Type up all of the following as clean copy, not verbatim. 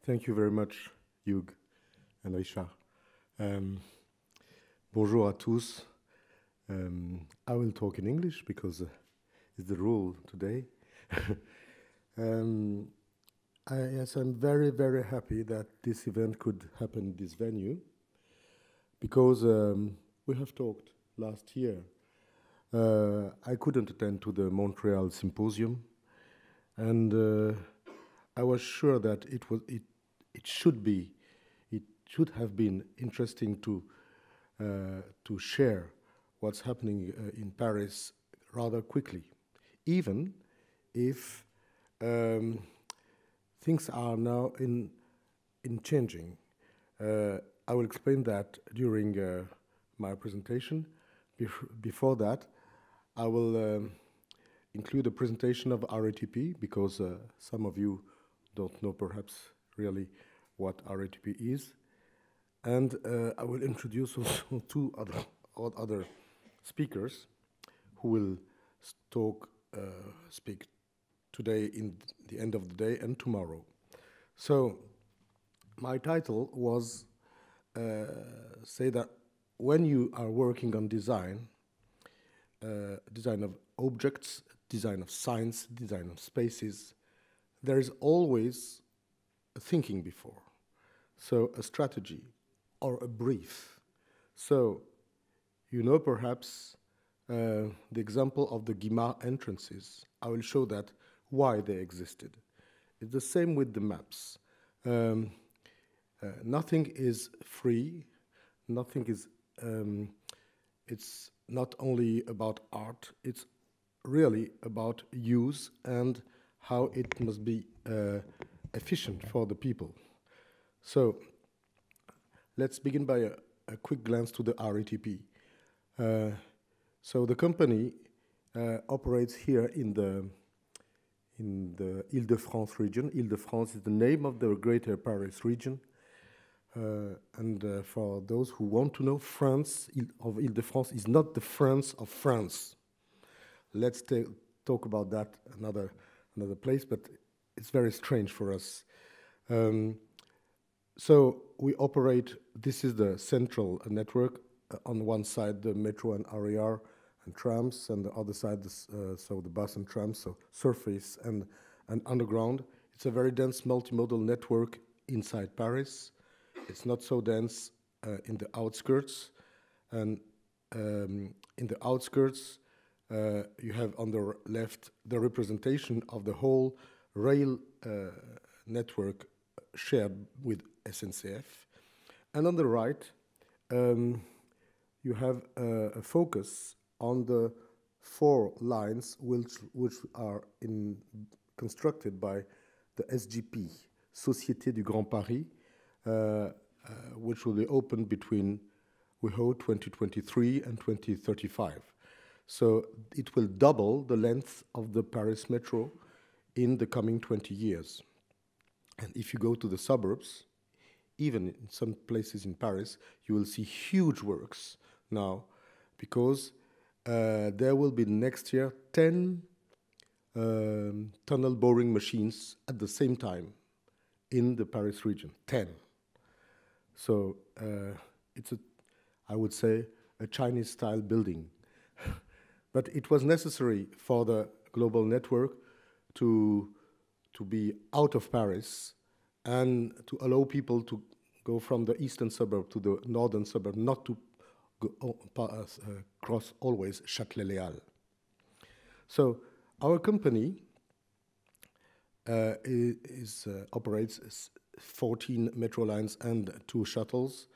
Thank you very much, Hugh and Richard. Bonjour à tous. I will talk in English because it's the rule today. Yes, I'm very, very happy that this event could happen in this venue because we have talked last year. I couldn't attend to the Montreal Symposium, and I was sure that it should have been interesting to share what's happening in Paris rather quickly, even if things are now in changing. I will explain that during my presentation. Before that, I will include a presentation of RATP because some of you don't know perhaps really what RATP is. And I will introduce also two other speakers who will speak today in the end of the day and tomorrow. So my title was say that when you are working on design of objects, design of signs, design of spaces, there is always a thinking before. So a strategy or a brief. So you know perhaps the example of the Guimard entrances. I will show that why they existed. It's the same with the maps. Nothing is free. Nothing is, it's not only about art, it's really about use and how it must be efficient for the people. So let's begin by a quick glance to the RATP. So the company operates here in the Île-de-France region. Île-de-France is the name of the Greater Paris region. And for those who want to know, France of Île-de-France is not the France of France. Let's talk about that another place, but it's very strange for us. So we operate, this is the central network. On one side, the metro and RER and trams, and the other side, so the bus and trams, so surface and underground. It's a very dense multimodal network inside Paris. It's not so dense in the outskirts. And in the outskirts, you have on the left the representation of the whole rail network shared with SNCF. And on the right, you have a focus on the 4 lines which are constructed by the SGP, Société du Grand Paris, which will be opened between, we hope, 2023 and 2035. So it will double the length of the Paris Metro in the coming 20 years. And if you go to the suburbs, even in some places in Paris, you will see huge works now, because there will be next year 10 tunnel boring machines at the same time in the Paris region, 10. So it's I would say, a Chinese-style building. But it was necessary for the global network to be out of Paris and to allow people to go from the eastern suburb to the northern suburb, not to go, cross always Châtelet-Léal. So our company operates 14 metro lines and 2 shuttles,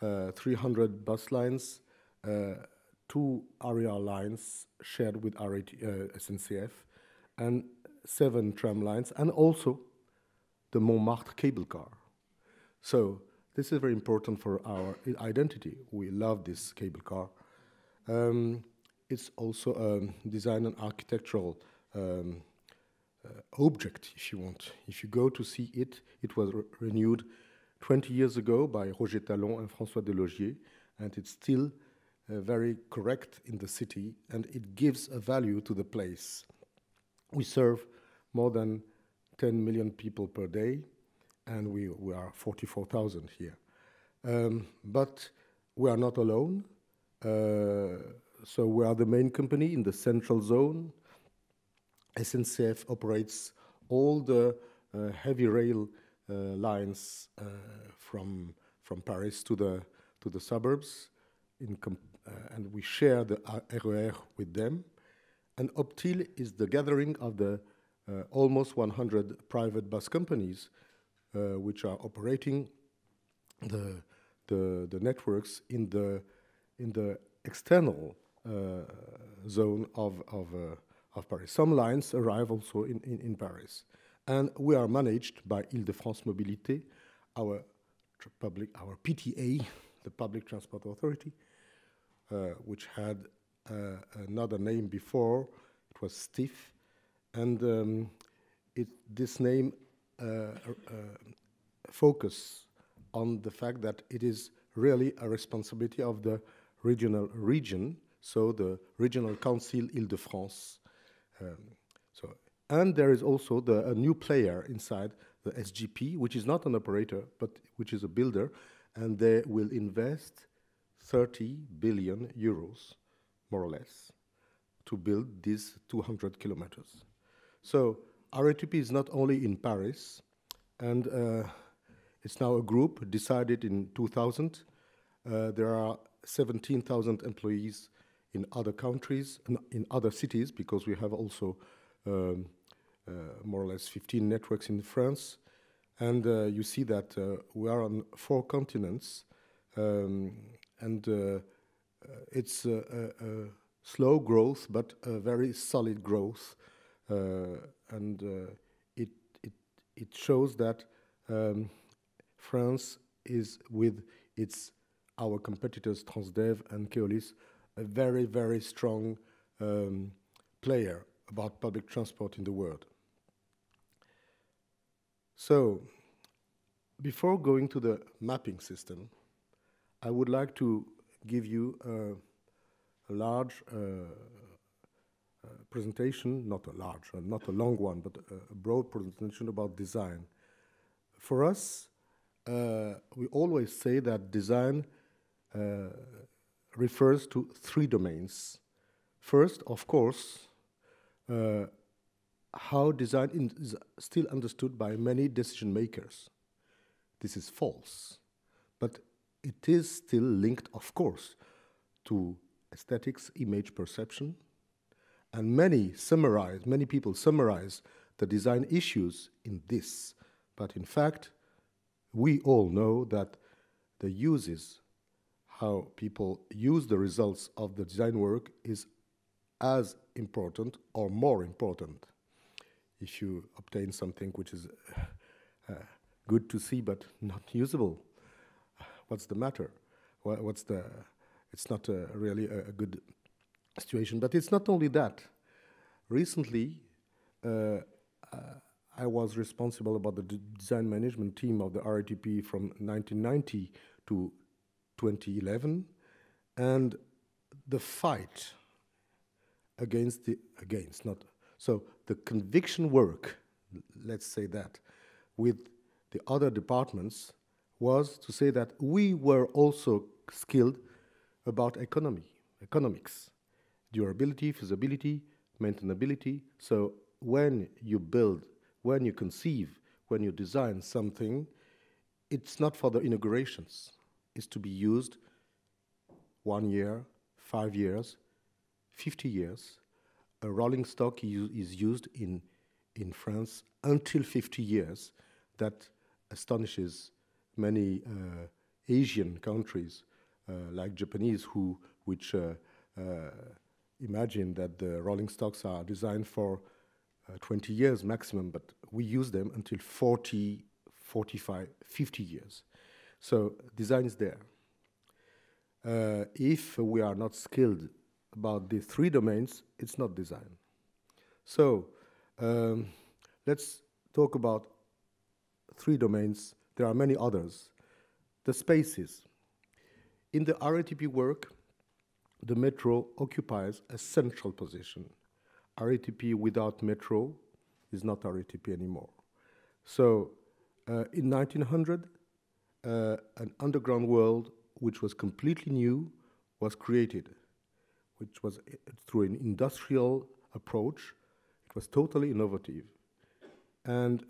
300 bus lines, 2 area lines shared with SNCF, and 7 tram lines, and also the Montmartre cable car. So this is very important for our identity. We love this cable car. It's also a design and architectural object, if you want. If you go to see it, it was renewed 20 years ago by Roger Talon and François Delogier, and it's still very correct in the city, and it gives a value to the place. We serve more than 10 million people per day, and we are 44,000 here. But we are not alone. So we are the main company in the central zone. SNCF operates all the heavy rail lines from Paris to the suburbs, and we share the RER with them. And Optil is the gathering of the almost 100 private bus companies which are operating the networks in the external zone of Paris. Some lines arrive also in Paris. And we are managed by Île-de-France Mobilité, our PTA, the Public Transport Authority, which had another name before. It was STIF. And this name focus on the fact that it is really a responsibility of the region, so the Regional Council Île-de-France. And there is also a new player inside, the SGP, which is not an operator, but which is a builder, and they will invest 30 billion euros, more or less, to build these 200 kilometers. So RATP is not only in Paris, and it's now a group decided in 2000. There are 17,000 employees in other countries, in other cities, because we have also more or less 15 networks in France. And you see that we are on 4 continents, and it's a slow growth, but a very solid growth. And it shows that France is, with our competitors Transdev and Keolis, a very, very strong player about public transport in the world. So, before going to the mapping system, I would like to give you a large presentation, not a long one, but a broad presentation about design. For us, we always say that design refers to 3 domains. First, of course, how design is still understood by many decision makers. This is false, but it is still linked, of course, to aesthetics, image perception, and many people summarize the design issues in this. But in fact, we all know that the uses, how people use the results of the design work, is as important or more important. If you obtain something which is good to see but not usable, what's the matter? It's not really a good situation. But it's not only that. Recently, I was responsible about the design management team of the RATP from 1990 to 2011, and the fight the conviction work, let's say that, with the other departments was to say that we were also skilled about economics, durability, feasibility, maintainability. So when you build, when you conceive, when you design something, it's not for the inaugurations. It's to be used 1 year, 5 years, 50 years. A rolling stock is used in France until 50 years. That astonishes many Asian countries like Japanese which imagine that the rolling stocks are designed for 20 years maximum, but we use them until 40, 45, 50 years. So design is there. If we are not skilled about the 3 domains, it's not design. So let's talk about 3 domains. There are many others. The spaces. In the RATP work, the metro occupies a central position. RATP without metro is not RATP anymore. So In 1900, an underground world which was completely new was created, which was through an industrial approach. It was totally innovative. And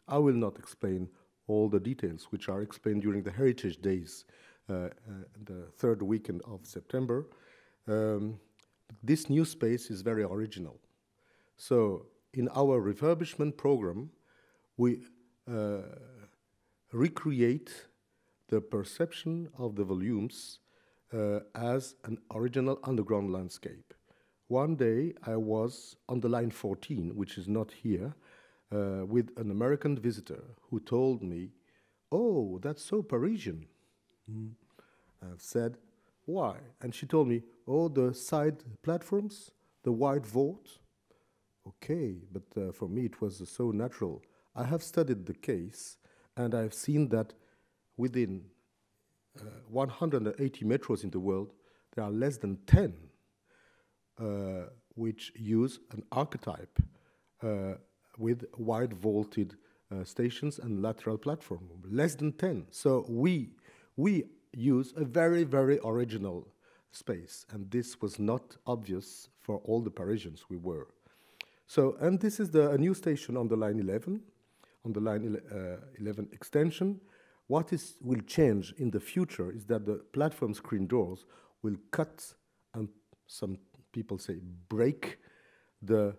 I will not explain all the details, which are explained during the Heritage Days, the third weekend of September. This new space is very original. So in our refurbishment program, we recreate the perception of the volumes as an original underground landscape. One day I was on the line 14, which is not here, with an American visitor who told me, "Oh, that's so Parisian." I've said, "Why?" And she told me, "Oh, the side platforms, the white vault." Okay, but for me it was so natural. I have studied the case, and I've seen that within 180 metros in the world, there are less than 10 which use an archetype with wide vaulted stations and lateral platform. Less than 10. So we use a very, very original space, and this was not obvious for all the Parisians we were. So, and this is a new station on the line 11, on the line 11 extension. What will change in the future is that the platform screen doors will cut, and some people say break, the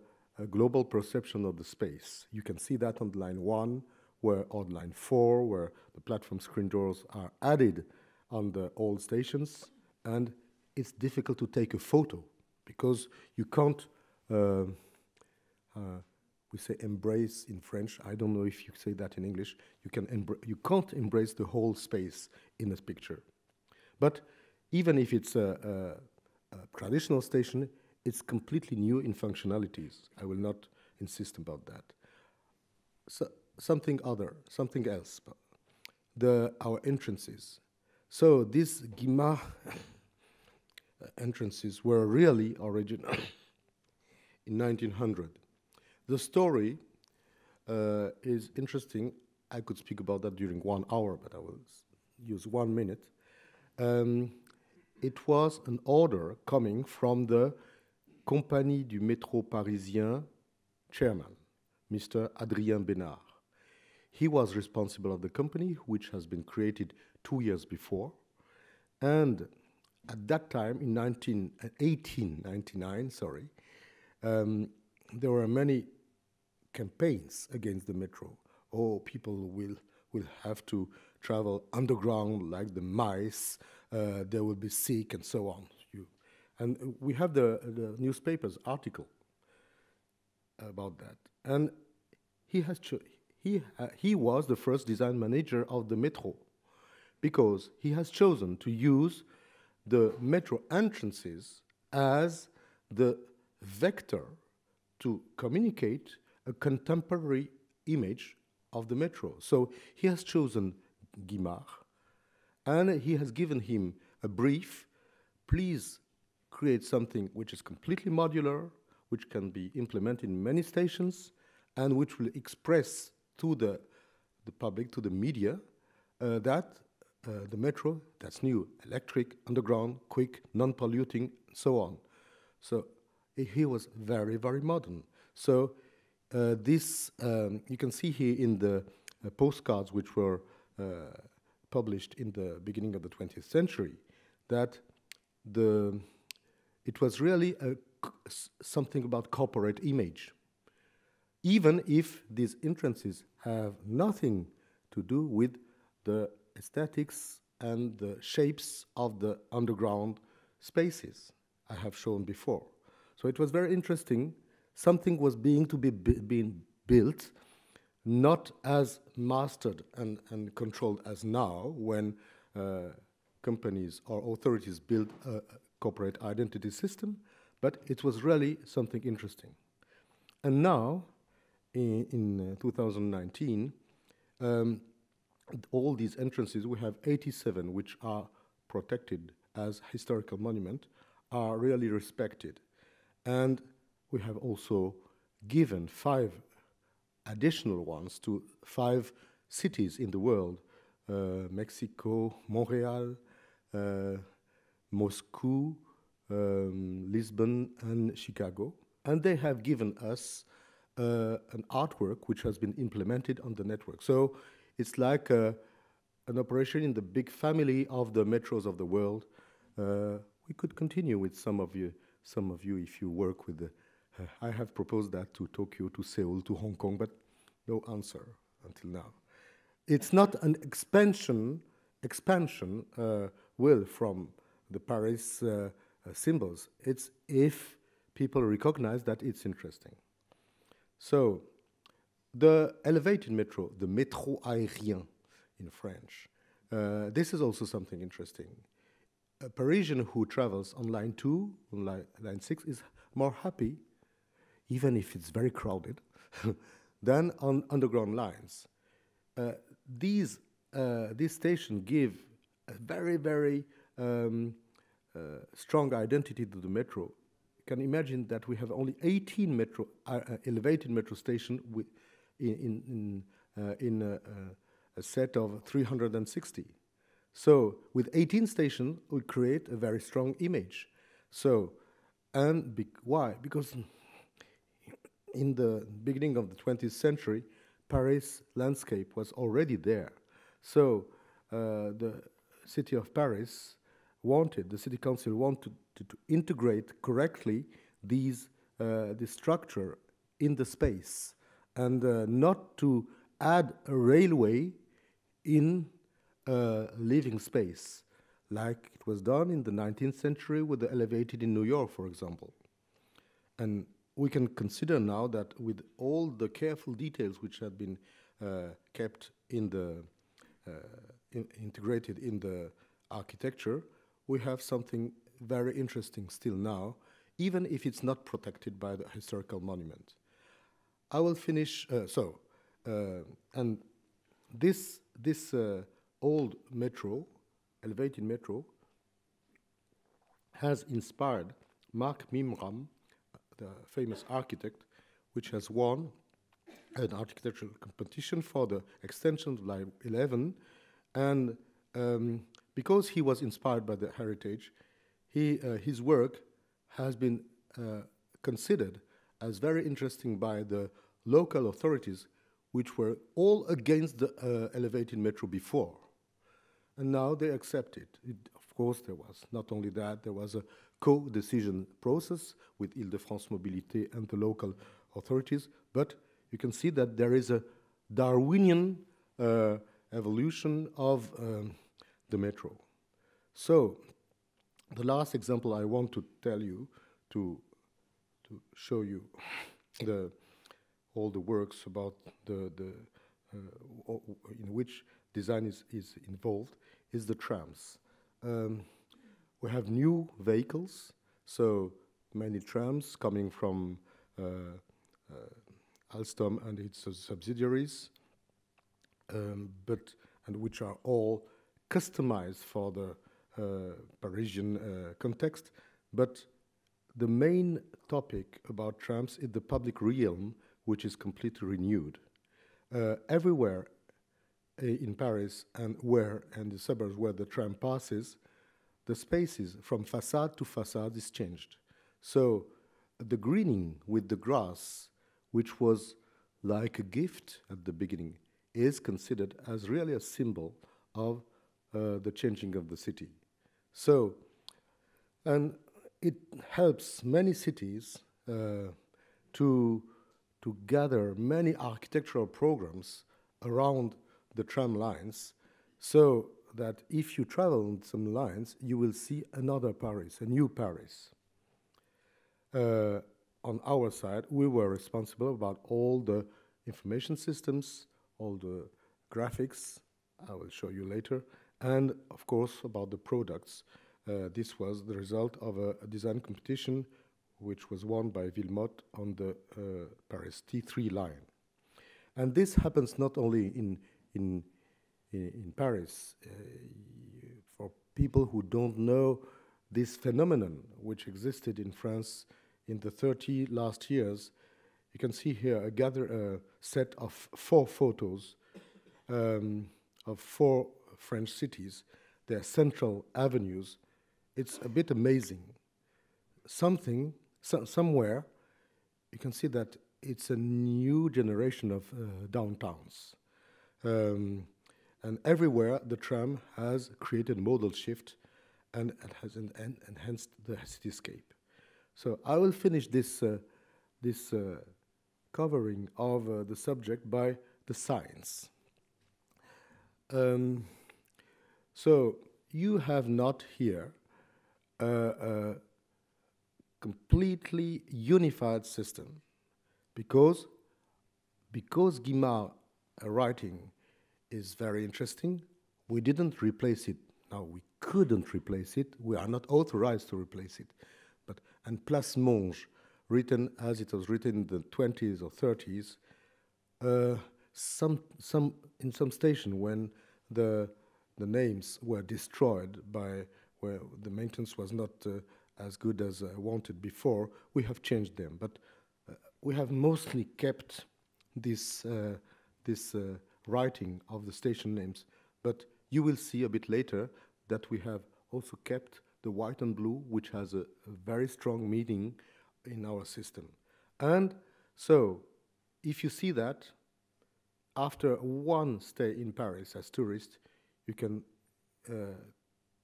global perception of the space. You can see that on the line 1, or line 4, where the platform screen doors are added on the old stations, and it's difficult to take a photo because you can't, we say embrace in French. I don't know if you say that in English. You can't embrace the whole space in a picture. But even if it's a traditional station, it's completely new in functionalities. I will not insist about that. So something else. Our entrances. So these Guimard entrances were really original in 1900. The story is interesting. I could speak about that during 1 hour, but I will use 1 minute. It was an order coming from the Compagnie du Métro Parisien chairman, Mr. Adrien Bénard. He was responsible of the company, which has been created 2 years before. And at that time, in 1899, there were many campaigns against the metro. Oh, people will have to travel underground like the mice, they will be sick, and so on. And we have the newspaper's article about that. And he was the first design manager of the metro, because he has chosen to use the metro entrances as the vector to communicate a contemporary image of the metro. So he has chosen Guimard, and he has given him a brief. Please create something which is completely modular, which can be implemented in many stations, and which will express to the public, to the media, that the metro, that's new, electric, underground, quick, non-polluting, and so on. So he was very, very modern. So this, you can see here in the postcards which were published in the beginning of the 20th century, that it was really something about corporate image. Even if these entrances have nothing to do with the aesthetics and the shapes of the underground spaces I have shown before. So it was very interesting. Something was being built, not as mastered and controlled as now, when companies or authorities build a corporate identity system, but it was really something interesting. And now, in 2019, all these entrances, we have 87 which are protected as historical monument, are really respected. And we have also given 5 additional ones to 5 cities in the world, Mexico, Montreal, Moscow, Lisbon, and Chicago. And they have given us an artwork which has been implemented on the network. So it's like an operation in the big family of the metros of the world. We could continue with some of you if you work with the. I have proposed that to Tokyo, to Seoul, to Hong Kong, but no answer until now. It's not an expansion will from the Paris symbols. It's if people recognize that it's interesting. So the elevated metro, the métro aérien in French, this is also something interesting. A Parisian who travels on line 2, on line 6, is more happy, even if it's very crowded, than on underground lines. These stations give a very, very strong identity to the metro. You can imagine that we have only 18 elevated metro stations in a set of 360. So with 18 stations, we create a very strong image. So, and why? Because in the beginning of the 20th century, Paris landscape was already there. So the city of Paris the city council wanted to integrate correctly this structure in the space, and not to add a railway in living space, like it was done in the 19th century with the elevated in New York, for example. And we can consider now that with all the careful details which have been kept in the integrated in the architecture, we have something very interesting still now, even if it's not protected by the historical monument. I will finish. And this old metro, elevated metro, has inspired Marc Mimram, the famous architect, which has won an architectural competition for the extension of Line 11. And because he was inspired by the heritage, his work has been considered as very interesting by the local authorities, which were all against the elevated metro before. And now they accept it. Of course, there was not only that, there was a co-decision process with Île-de-France Mobilité and the local authorities, but you can see that there is a Darwinian evolution of the metro. So the last example I want to tell you, to show you all the works about in which design is involved, is the trams. We have new vehicles, so many trams coming from Alstom and its subsidiaries, and which are all customized for the Parisian context. But the main topic about trams is the public realm, which is completely renewed. Everywhere in Paris and the suburbs where the tram passes, the spaces from facade to facade is changed. So the greening with the grass, which was like a gift at the beginning, is considered as really a symbol of the changing of the city. So, and it helps many cities to gather many architectural programs around the tram lines, so that if you travel on some lines, you will see another Paris, a new Paris. On our side, we were responsible about all the information systems, all the graphics, I will show you later, and of course about the products. This was the result of a design competition which was won by Villemotte on the Paris T3 line. And this happens not only in Paris. For people who don't know this phenomenon, which existed in France in the 30 last years, you can see here a set of 4 photos of 4 French cities, their central avenues, it's a bit amazing. Somewhere, you can see that it's a new generation of downtowns. And everywhere, the tram has created modal shift and it has enhanced the cityscape. So I will finish this covering of the subject by the science. So you have not here a completely unified system because Guimard writing is very interesting. We didn't replace it. Now, we couldn't replace it. We are not authorized to replace it. And Place Monge, written as it was written in the 20s or 30s, in some station when the names were destroyed by where the maintenance was not as good as wanted before, we have changed them. But we have mostly kept this writing of the station names. But you will see a bit later that we have also kept the white and blue, which has a very strong meaning in our system. And so, if you see that, after one stay in Paris as tourist, you can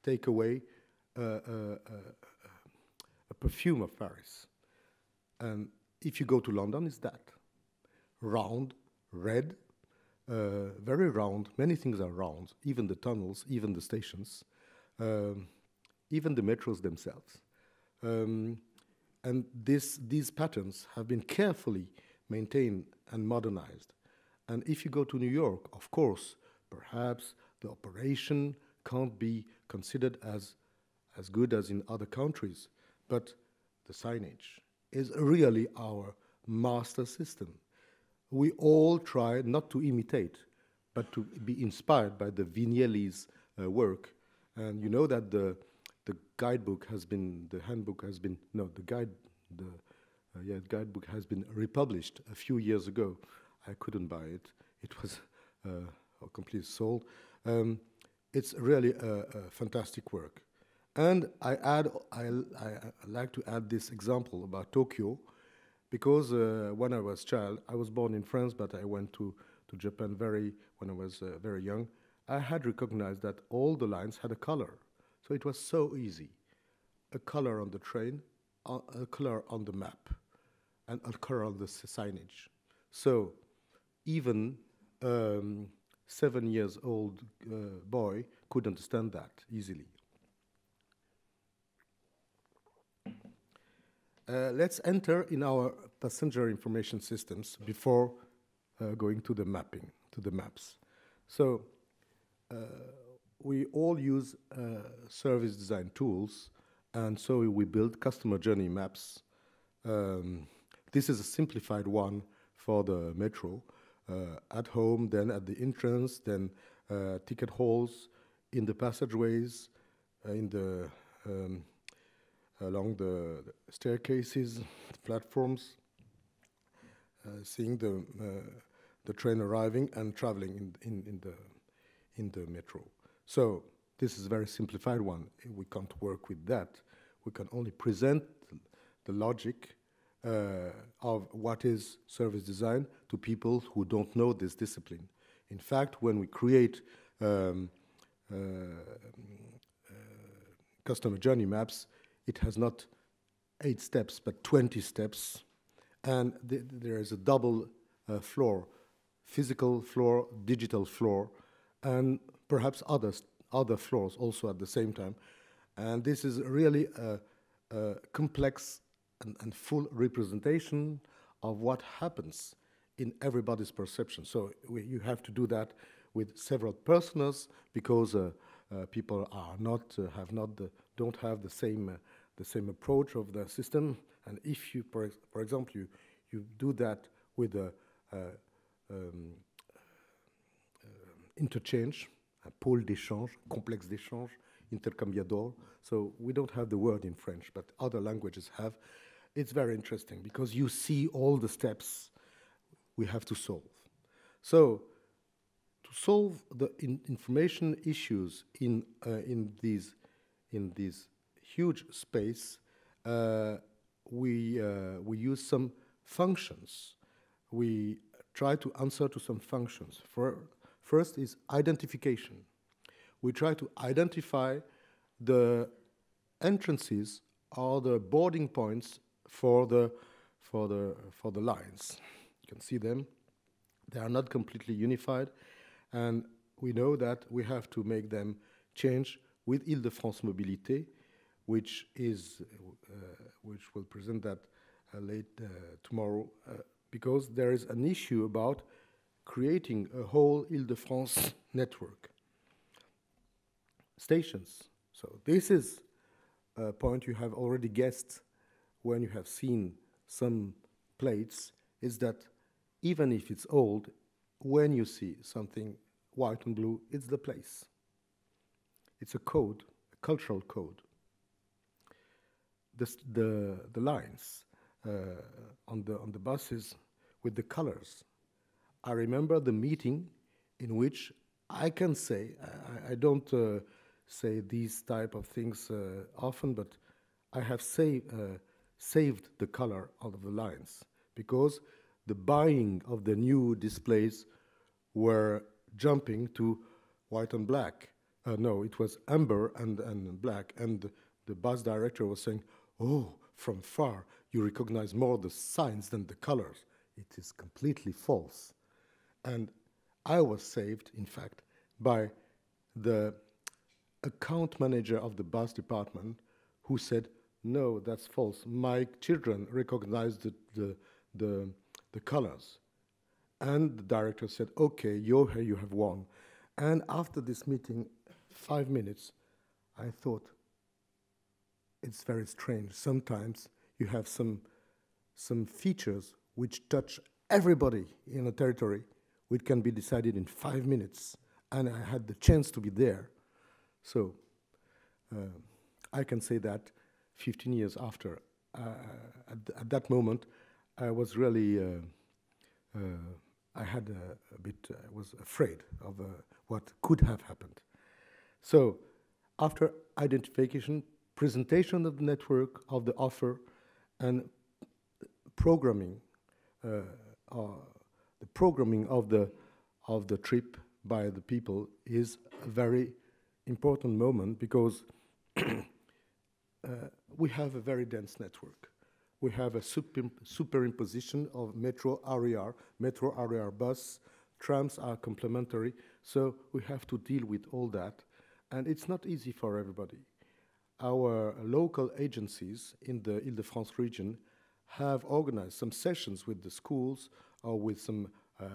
take away a perfume of Paris. And if you go to London, it's that. Round, red, very round. Many things are round, even the tunnels, even the stations, even the metros themselves. And these patterns have been carefully maintained and modernized. And if you go to New York, of course, perhaps the operation can't be considered as good as in other countries, but the signage is really our master system. We all try not to imitate, but to be inspired by the Vignelli's work. And you know that the guidebook has been, the handbook has been, no, the guidebook has been republished a few years ago. I couldn't buy it. It was completely sold. It's really a fantastic work. And I like to add this example about Tokyo, because when I was a child, I was born in France, but I went to Japan when I was very young. I had recognized that all the lines had a color. So it was so easy. A color on the train, a color on the map, and a color on the signage. So even 7 years old boy could understand that easily. Let's enter in our passenger information systems before going to the mapping, to the maps. So we all use service design tools, and so we build customer journey maps. This is a simplified one for the metro. At home, then at the entrance, then ticket halls, in the passageways, along the staircases, platforms, seeing the train arriving and traveling in the metro. So this is a very simplified one. We can't work with that. We can only present the logic of what is service design to people who don't know this discipline. In fact, when we create customer journey maps, it has not 8 steps, but 20 steps. And there is a double floor, physical floor, digital floor, and perhaps other floors also at the same time. And this is really a complex and full representation of what happens in everybody's perception. So you have to do that with several personas, because people are don't have the same approach of the system. And if you, for example, you do that with a interchange, un pôle d'échange, complexe d'échange, intercambiador. So we don't have the word in French, but other languages have. It's very interesting because you see all the steps we have to solve. So solve the information issues in these huge space, we use some functions. We try to answer to some functions. First is identification. We try to identify the entrances or the boarding points for the lines. You can see them. They are not completely unified, and we know that we have to make them change with Île-de-France Mobilité, which will present that tomorrow, because there is an issue about creating a whole Île-de-France network. Stations. So this is a point you have already guessed when you have seen some plates, is that even if it's old, when you see something white and blue, it's the place. It's a code, a cultural code. The lines on the buses with the colors. I remember the meeting in which I can say, I don't say these type of things often, but I have saved the color out of the lines, because the buying of the new displays were jumping to white and black. No, it was amber and black, and the bus director was saying, "Oh, from far you recognize more the signs than the colors." It is completely false. And I was saved, in fact, by the account manager of the bus department, who said, "No, that's false. My children recognize the colors." And the director said, "Okay, you have won." And after this meeting, 5 minutes, I thought, it's very strange. Sometimes you have some features which touch everybody in a territory, which can be decided in 5 minutes. And I had the chance to be there. So I can say that 15 years after, at that moment, I was really, I was afraid of what could have happened. So after identification, presentation of the network, of the offer, and programming, the programming of the trip by the people is a very important moment, because we have a very dense network. We have a superimposition of metro RER bus, trams are complementary, so we have to deal with all that, and it's not easy for everybody. Our local agencies in the Île-de-France region have organized some sessions with the schools or with some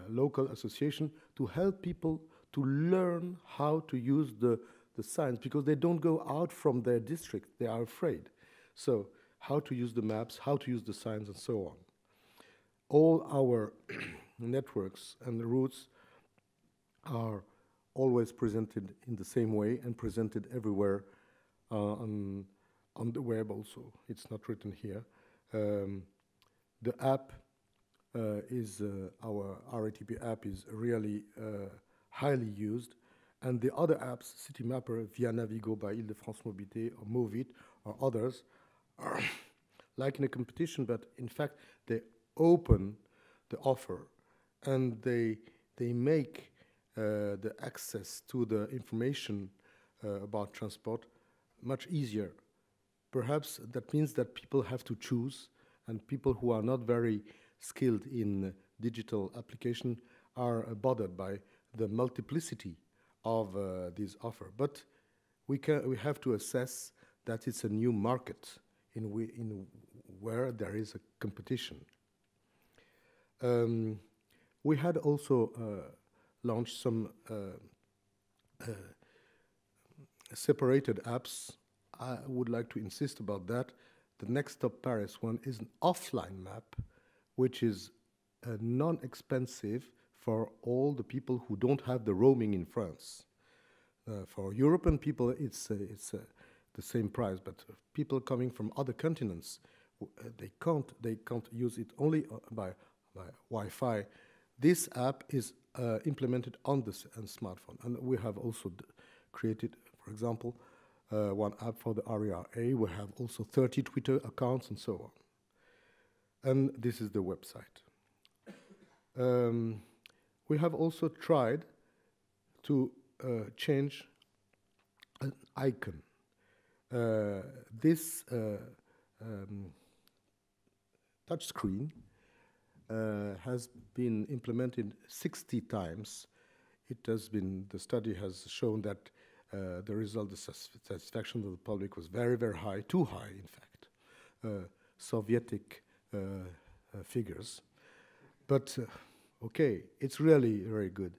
local association to help people to learn how to use the signs, because they don't go out from their district, they are afraid. So how to use the maps, how to use the signs, and so on. All our networks and the routes are always presented in the same way and presented everywhere on the web also. It's not written here. The app is, our RATP app is really highly used. And the other apps, City Mapper, Via Navigo by Île-de-France Mobilité, or Movit, or others, are like in a competition, but in fact, they open the offer and they make the access to the information about transport much easier. Perhaps that means that people have to choose, and people who are not very skilled in digital application are bothered by the multiplicity of this offer. But we have to assess that it's a new market in where there is a competition. We had also launched some separated apps. I would like to insist about that. The Next Stop Paris one is an offline map, which is non-expensive for all the people who don't have the roaming in France. For European people, it's the same price, but people coming from other continents, they can't use it only by Wi-Fi. This app is implemented on the smartphone, and we have also created, for example, one app for the RERA. We have also 30 Twitter accounts and so on. And this is the website. We have also tried to change an icon. This touch screen has been implemented 60 times. It has been, the study has shown that the result, the satisfaction of the public was very, very high, too high, in fact. Sovietic figures. But okay, it's really very good.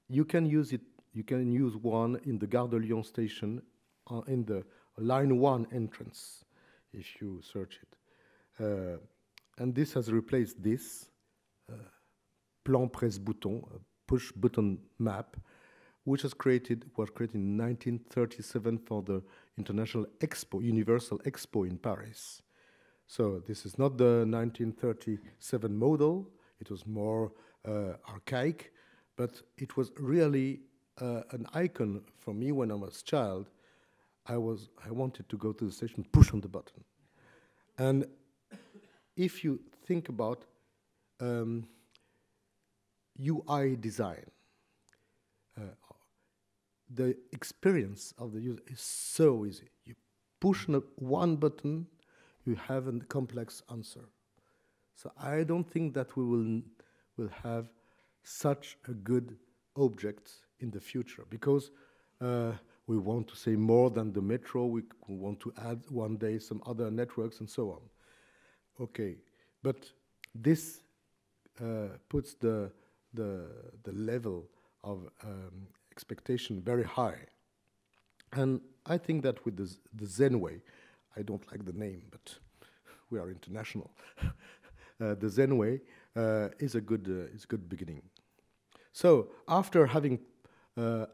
You can use it, you can use one in the Gare de Lyon station in the line 1 entrance, if you search it. And this has replaced this plan presse bouton, push button map, which was created in 1937 for the International Expo, Universal Expo in Paris. So this is not the 1937 model. It was more archaic, but it was really an icon for me when I was a child. I wanted to go to the station, push on the button. And if you think about UI design, the experience of the user is so easy. You push one button, you have a complex answer. So I don't think that we will have such a good object in the future, because we want to say more than the metro. We want to add one day some other networks and so on. Okay, but this puts the level of expectation very high. And I think that with the Zen way, I don't like the name, but we are international. The Zen way is a good beginning. So after having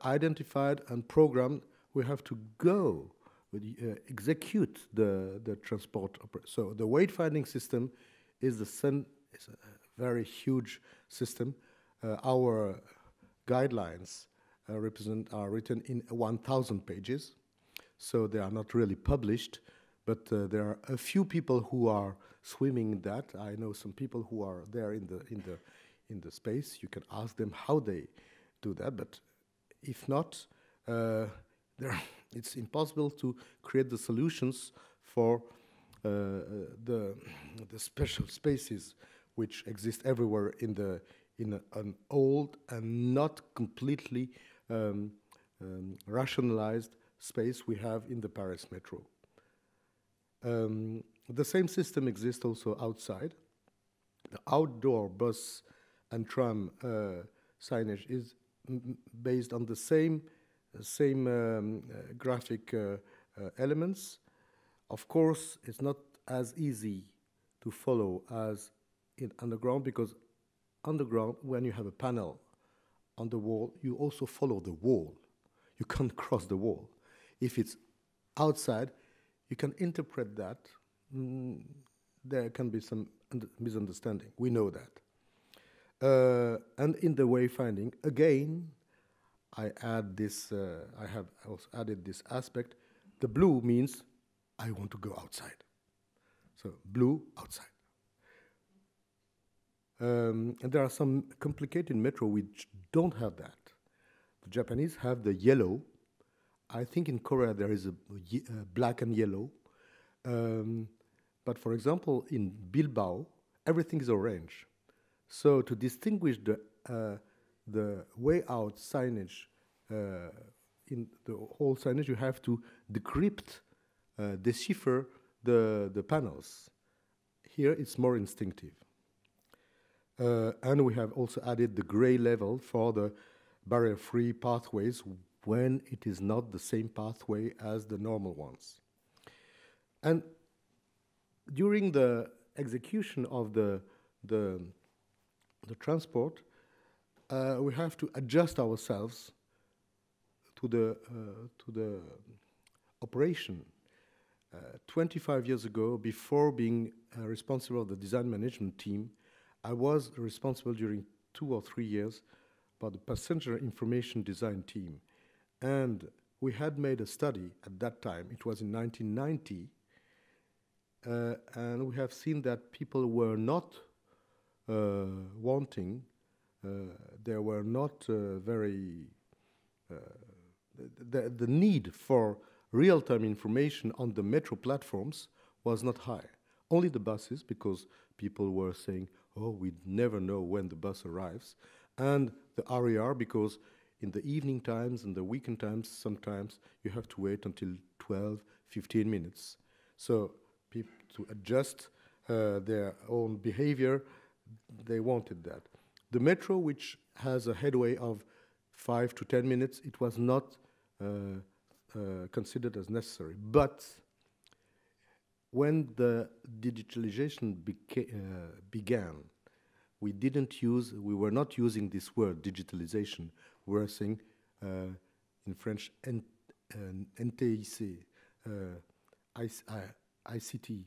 identified and programmed, we have to go execute the transport. So the wayfinding system is a very huge system. Our guidelines are written in 1,000 pages, so they are not really published, but there are a few people who are swimming in that. I know some people who are there in the space. You can ask them how they do that, but if not, it's impossible to create the solutions for the special spaces which exist everywhere in an old and not completely rationalized space we have in the Paris metro. The same system exists also outside. The outdoor bus and tram signage is based on the same graphic elements. Of course, it's not as easy to follow as in underground, because underground, when you have a panel on the wall, you also follow the wall. You can't cross the wall. If it's outside, you can interpret that. There can be some misunderstanding. We know that. And in the wayfinding, again, I have also added this aspect. The blue means I want to go outside. So blue, outside. And there are some complicated metro which don't have that. The Japanese have the yellow. I think in Korea there is a black and yellow. But for example, in Bilbao, everything is orange. So to distinguish the way out signage, in the whole signage, you have to decrypt, decipher the panels. Here it's more instinctive. And we have also added the gray level for the barrier-free pathways when it is not the same pathway as the normal ones. And during the execution of the transport, we have to adjust ourselves to the operation. 25 years ago, before being responsible of the design management team, I was responsible during 2 or 3 years about the passenger information design team. And we had made a study at that time, it was in 1990, and we have seen that people were not wanting, they were not very, the need for real-time information on the metro platforms was not high. Only the buses, because people were saying, oh, we never know when the bus arrives, and the RER, because in the evening times and the weekend times, sometimes you have to wait until 12, 15 minutes. So people, to adjust their own behavior, they wanted that. The metro, which has a headway of 5 to 10 minutes, it was not considered as necessary. But when the digitalization began, we were not using this word, digitalization. We were saying, in French, NTIC, ICT.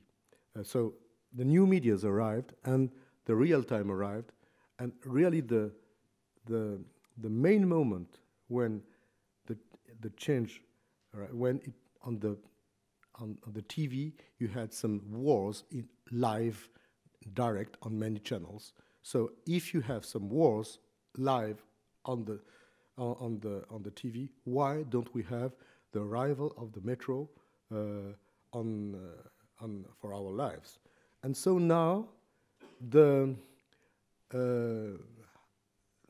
So the new medias arrived, and the real time arrived, and really the main moment when the change, when it, on the TV you had some wars in live, direct on many channels. So if you have some wars live on the TV, why don't we have the arrival of the metro for our lives? And so now the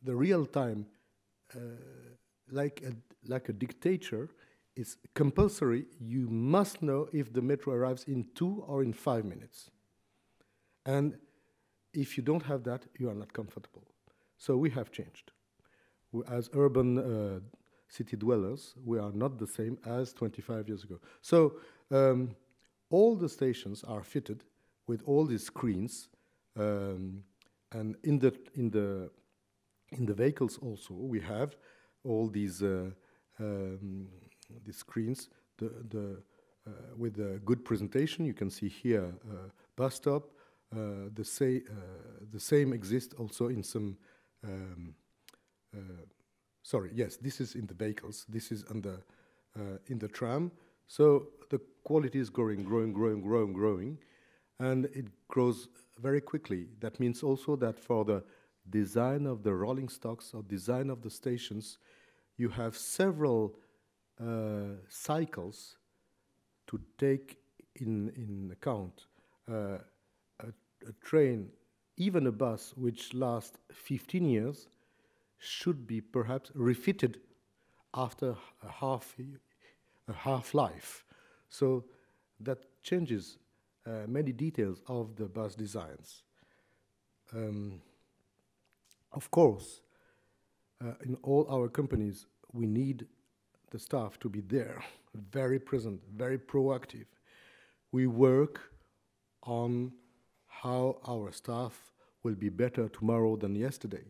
real time, like a dictator, is compulsory. You must know if the metro arrives in 2 or in 5 minutes. And if you don't have that, you are not comfortable. So we have changed. As urban city dwellers, we are not the same as 25 years ago. So all the stations are fitted with all these screens, and in the vehicles also we have all these screens. With a good presentation, you can see here bus stop. The same exists also in some. Sorry, yes, this is in the vehicles. This is on the in the tram. So the quality is growing, and it grows very quickly. That means also that for the design of the rolling stocks or design of the stations, you have several cycles to take in account. A train, even a bus, which lasts 15 years, should be perhaps refitted after a half-life. So that changes many details of the bus designs. Of course, in all our companies, we need the staff to be there, very present, very proactive. We work on how our staff will be better tomorrow than yesterday.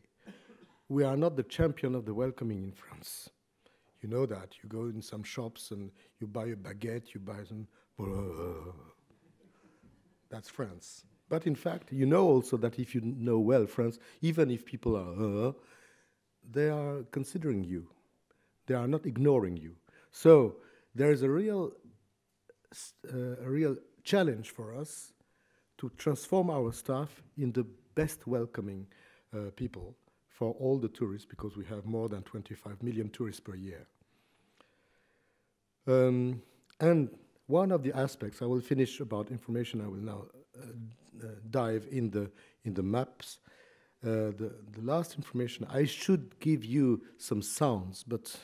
We are not the champion of the welcoming in France. You know that. You go in some shops and you buy a baguette, you buy some... That's France. But in fact, you know also that if you know well France, even if people are... they are considering you. They are not ignoring you. So there is a real challenge for us to transform our staff in the best welcoming people for all the tourists, because we have more than 25 million tourists per year. And one of the aspects, I will finish about information, I will now dive in the maps. The last information, I should give you some sounds, but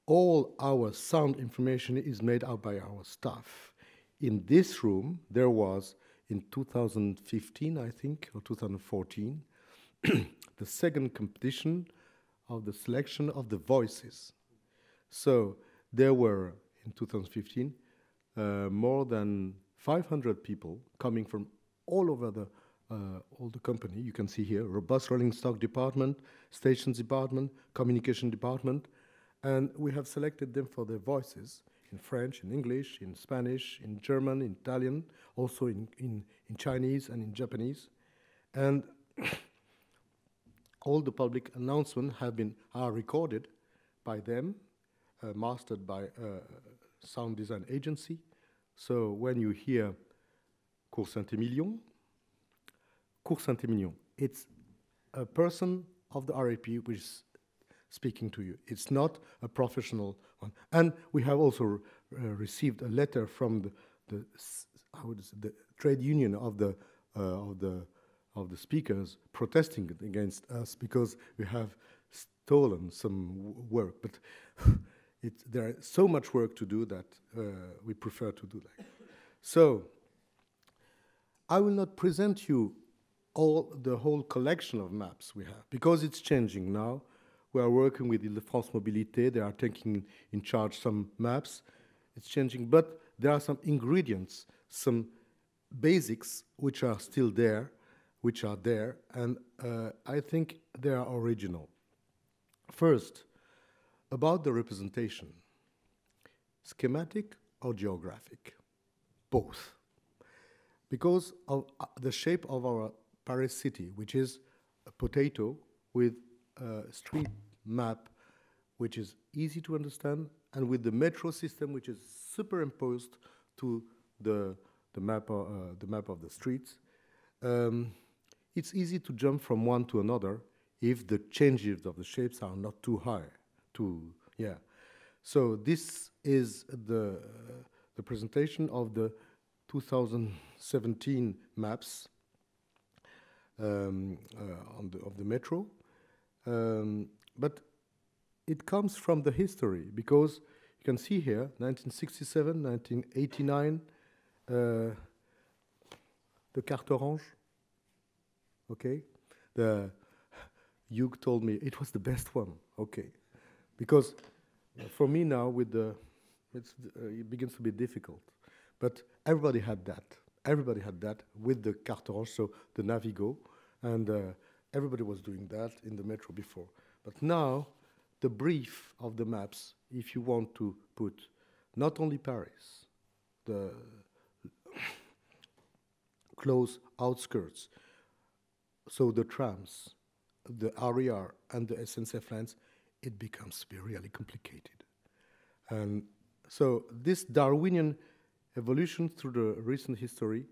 all our sound information is made out by our staff. In this room, there was, in 2015, I think, or 2014, the second competition of the selection of the voices. So there were, in 2015, more than 500 people coming from all over all the company. You can see here, bus rolling stock department, stations department, communication department, and we have selected them for their voices in French, in English, in Spanish, in German, in Italian, also in Chinese and in Japanese. And all the public announcements are recorded by them, mastered by a sound design agency. So when you hear Cours Saint-Émilion, it's a person of the RATP which is speaking to you. It's not a professional one. And we have also received a letter from the trade union of the speakers protesting against us because we have stolen some work. But there is so much work to do that we prefer to do that. So I will not present you the whole collection of maps we have because it's changing now. We are working with Ile-de-France Mobilité. They are taking in charge some maps. It's changing, but there are some ingredients, some basics which are still there, and I think they are original. First, about the representation, schematic or geographic? Both. Because of the shape of our Paris city, which is a potato with a street map, which is easy to understand, and with the metro system, which is superimposed to the map of the streets, it's easy to jump from one to another if the changes of the shapes are not too high. So this is the presentation of the 2017 maps of the metro. But it comes from the history, because you can see here, 1967, 1989, the carte orange, okay? Hugh told me it was the best one, okay? Because for me now, it begins to be difficult. But everybody had that. Everybody had that with the carte orange, so the Navigo, and everybody was doing that in the metro before. But now, the brief of the maps, if you want to put not only Paris, the close outskirts, so the trams, the RER, and the SNCF lines, it becomes to be really complicated. And so this Darwinian evolution through the recent history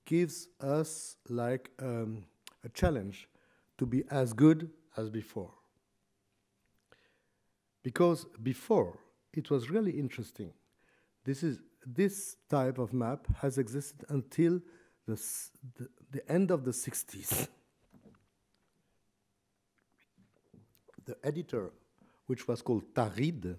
gives us like a challenge to be as good as before. Because before, it was really interesting. This type of map has existed until the end of the 60s. The editor, which was called Tarid,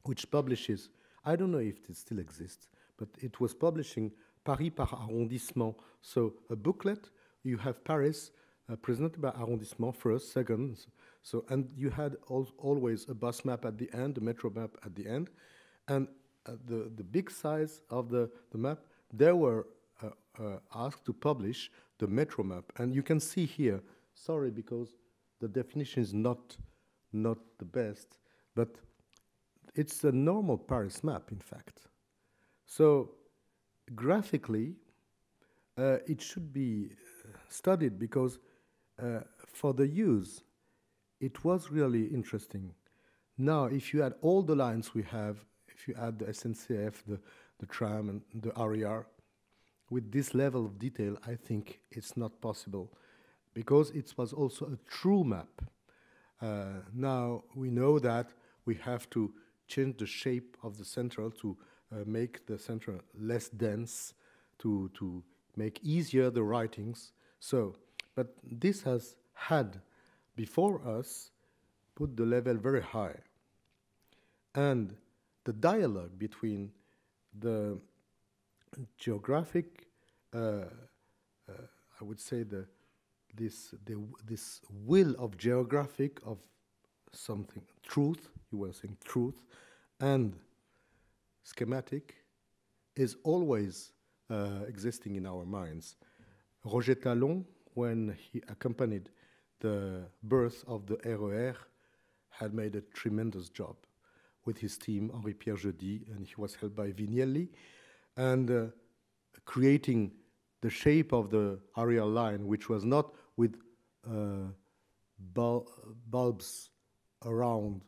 which publishes, I don't know if it still exists, but it was publishing Paris par arrondissement. So a booklet, you have Paris presented by arrondissement first, second. So, and you had always a bus map at the end, a metro map at the end. And the big size of the map, they were asked to publish the metro map. And you can see here, sorry, because the definition is not the best, but it's a normal Paris map, in fact. So graphically, it should be studied because for the use, it was really interesting. Now, if you add all the lines we have, if you add the SNCF, the tram, and the RER, with this level of detail, I think it's not possible, because it was also a true map. Now, we know that we have to change the shape of the central to make the central less dense, to make easier the writings. So, but this has had, before us, put the level very high. And the dialogue between the geographic, I would say this will of geographic, of something, truth, you were saying truth, and schematic, is always existing in our minds. Roger Talon, when he accompanied the birth of the RER, had made a tremendous job with his team, Henri-Pierre Jeudi, and he was helped by Vignelli, and creating the shape of the aerial line, which was not with bulbs around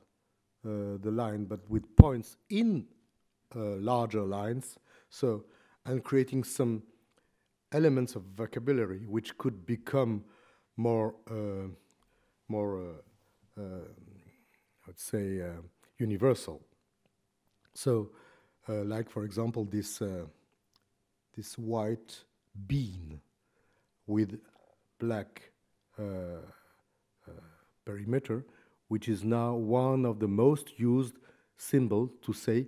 the line, but with points in larger lines. So, and creating some elements of vocabulary which could become more, let's say, universal. So, like for example, this white bean with black perimeter, which is now one of the most used symbols to say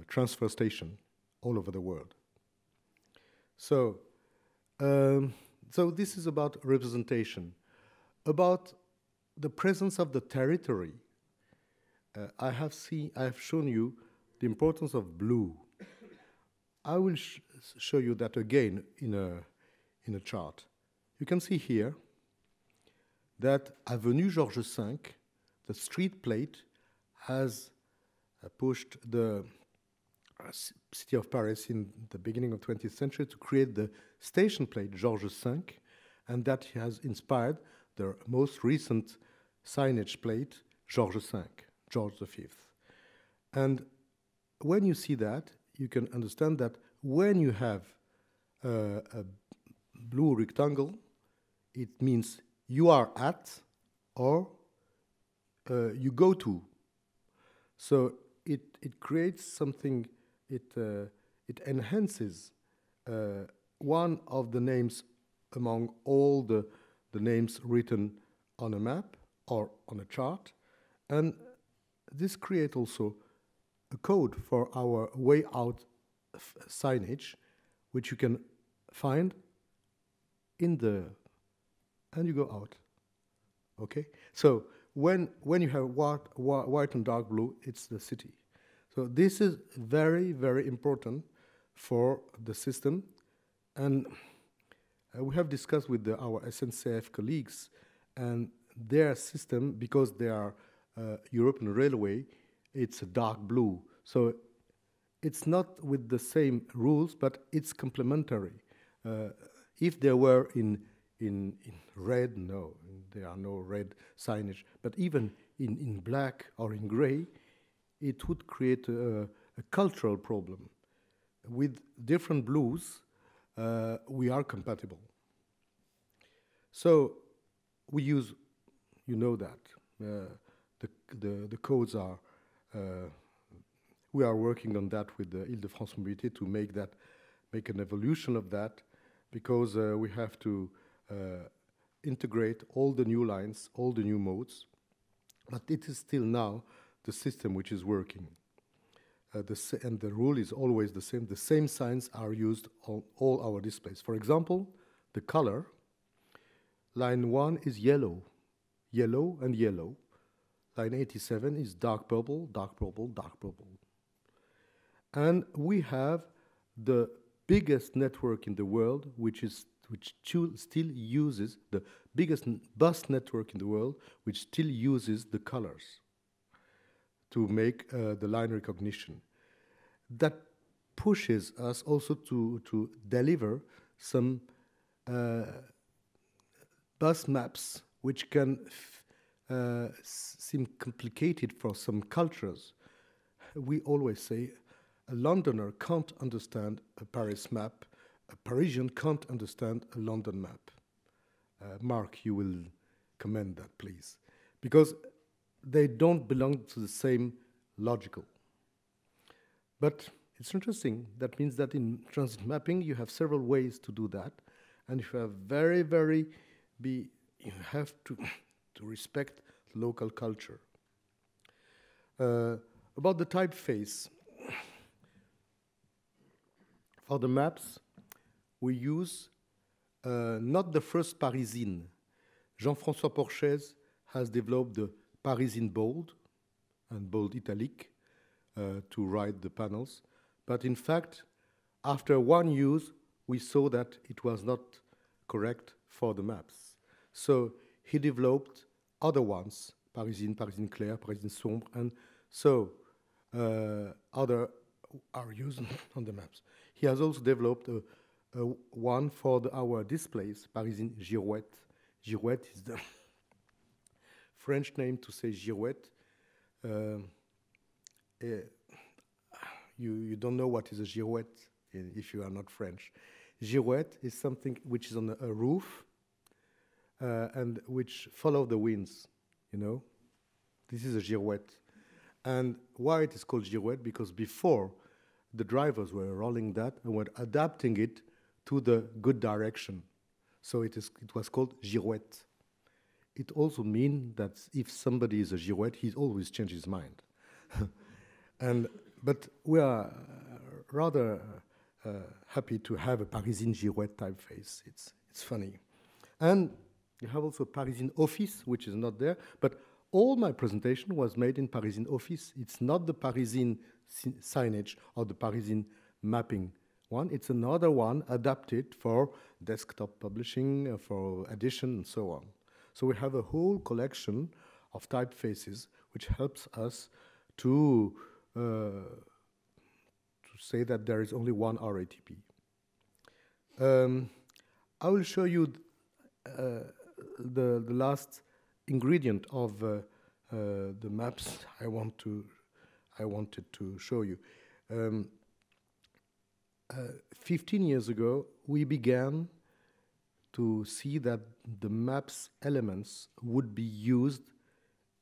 transfer station all over the world. So, so this is about representation. About the presence of the territory, I have shown you the importance of blue. I will show you that again in a chart. You can see here that Avenue Georges V, the street plate, has pushed the city of Paris in the beginning of 20th century to create the station plate Georges V, and that has inspired the most recent signage plate Georges V, George V. And when you see that, you can understand that when you have a blue rectangle, it means you are at or you go to. So it creates something, it enhances one of the names among all the names written on a map or on a chart. And this creates also a code for our way out signage, which you can find in the, and you go out. Okay? So when you have white and dark blue, it's the city. So this is very, very important for the system. And we have discussed with our SNCF colleagues, and their system, because they are European Railway, it's a dark blue. So it's not with the same rules, but it's complementary. If there were in red, no, there are no red signage. But even in black or in gray, it would create a cultural problem. With different blues, we are compatible. So we use, you know that, the codes are, we are working on that with the Île-de-France Mobilité to make an evolution of that, because we have to integrate all the new lines, all the new modes, but it is still now the system which is working. And the rule is always the same. The same signs are used on all our displays. For example, the color, line 1 is yellow, yellow and yellow. Line 87 is dark purple, dark purple, dark purple. And we have the biggest network in the world, which still uses, the biggest bus network in the world, which still uses the colors to make the line recognition. That pushes us also to deliver some bus maps which can seem complicated for some cultures. We always say a Londoner can't understand a Paris map, a Parisian can't understand a London map. Mark, you will comment that, please. Because they don't belong to the same logical. But it's interesting. That means that in transit mapping, you have several ways to do that. And you have you have to respect local culture. About the typeface. For the maps, we use not the first Parisine. Jean-François Porchez has developed the Parisine bold and bold italic to write the panels. But in fact, after one use, we saw that it was not correct for the maps. So he developed other ones, Parisine, Parisine clair, Parisine sombre, and so other are used on the maps. He has also developed one for our displays, Parisine Girouette. Girouette is the French name to say girouette. You don't know what is a girouette if you are not French. Girouette is something which is on a roof and which follow the winds, you know. This is a girouette. And why it is called girouette? Because before, the drivers were rolling that and were adapting it to the good direction. So it was called girouette. It also means that if somebody is a girouette, he always changes his mind. But we are rather happy to have a Parisine girouette typeface. It's funny. And you have also Parisine office, which is not there. But all my presentation was made in Parisine office. It's not the Parisine signage or the Parisine mapping one. It's another one adapted for desktop publishing, for edition, and so on. So we have a whole collection of typefaces which helps us to say that there is only one RATP. I will show you the last ingredient of the maps I wanted to show you. 15 years ago, we began to see that the maps elements would be used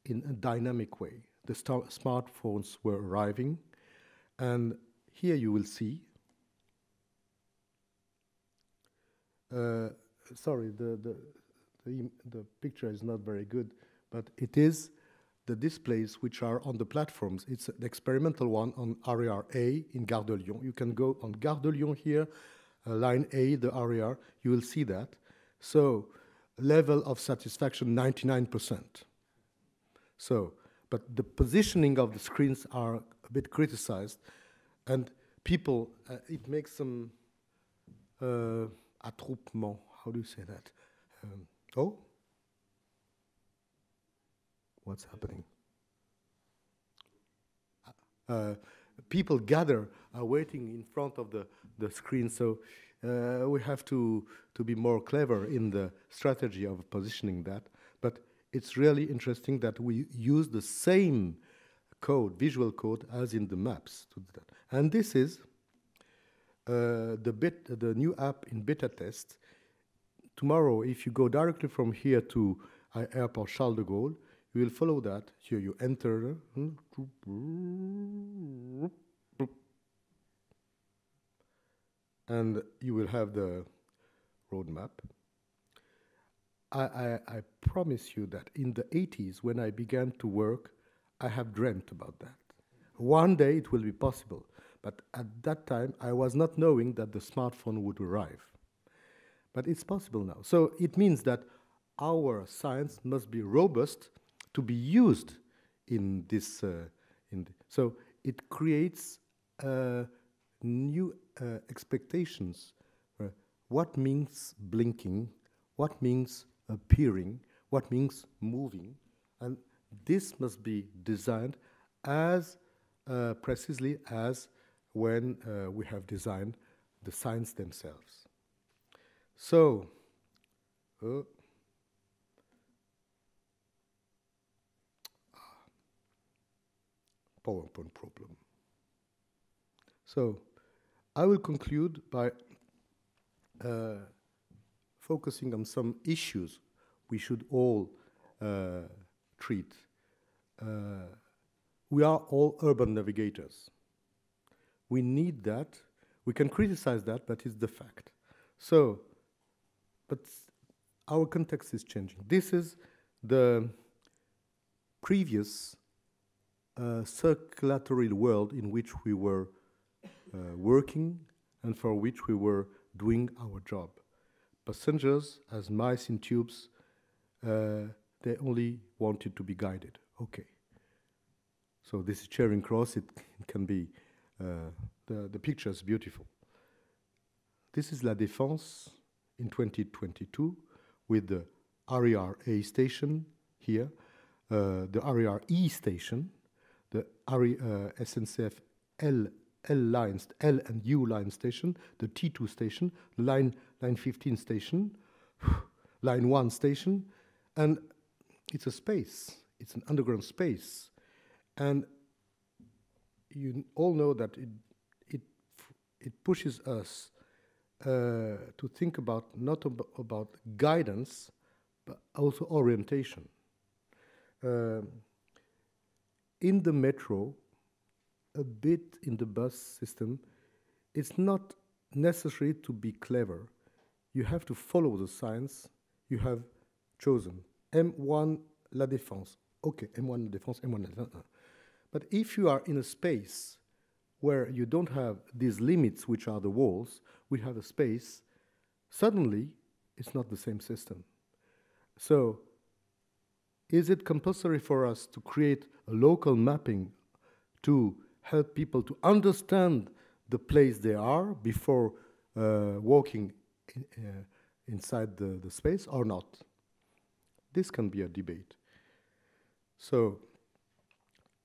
in a dynamic way. The smartphones were arriving, and here you will see. Sorry, the picture is not very good, but it is the displays which are on the platforms. It's an experimental one on RER A in Gare de Lyon. You can go on Gare de Lyon here, line A, the RER, you will see that. So, level of satisfaction, 99%. So, but the positioning of the screens are a bit criticized, and people, it makes some attroupement. How do you say that? Oh? What's happening? People gather, are waiting in front of the screen, so we have to be more clever in the strategy of positioning that. But it's really interesting that we use the same code, visual code, as in the maps to do that. And this is the new app in beta test. Tomorrow, if you go directly from here to Airport Charles de Gaulle, you will follow that. Here you enter, and you will have the roadmap. I promise you that in the 80s, when I began to work, I have dreamt about that. One day it will be possible, but at that time, I was not knowing that the smartphone would arrive. But it's possible now. So it means that our science must be robust to be used in this. So it creates new expectations. What means blinking? What means appearing? What means moving? And this must be designed as precisely as when we have designed the signs themselves. So, PowerPoint problem. So, I will conclude by focusing on some issues we should all treat. We are all urban navigators. We need that. We can criticize that, but it's the fact. So, but our context is changing. This is the previous circulatory world in which we were working and for which we were doing our job. Passengers, as mice in tubes, they only wanted to be guided. Okay. So this is Charing Cross. It can be, the picture is beautiful. This is La Défense in 2022 with the RER-A station here, the RER-E station, the SNCF L L and U line station, the T2 station, the line 15 station, line 1 station, and it's a space. It's an underground space. And you all know that it pushes us to think about not about guidance, but also orientation. In the metro, a bit in the bus system, it's not necessary to be clever. You have to follow the signs you have chosen. M1 La Défense. Okay, M1 La Défense, M1 La Défense. But if you are in a space where you don't have these limits, which are the walls, we have a space, suddenly it's not the same system. So is it compulsory for us to create a local mapping to help people to understand the place they are before walking inside the space or not? This can be a debate. So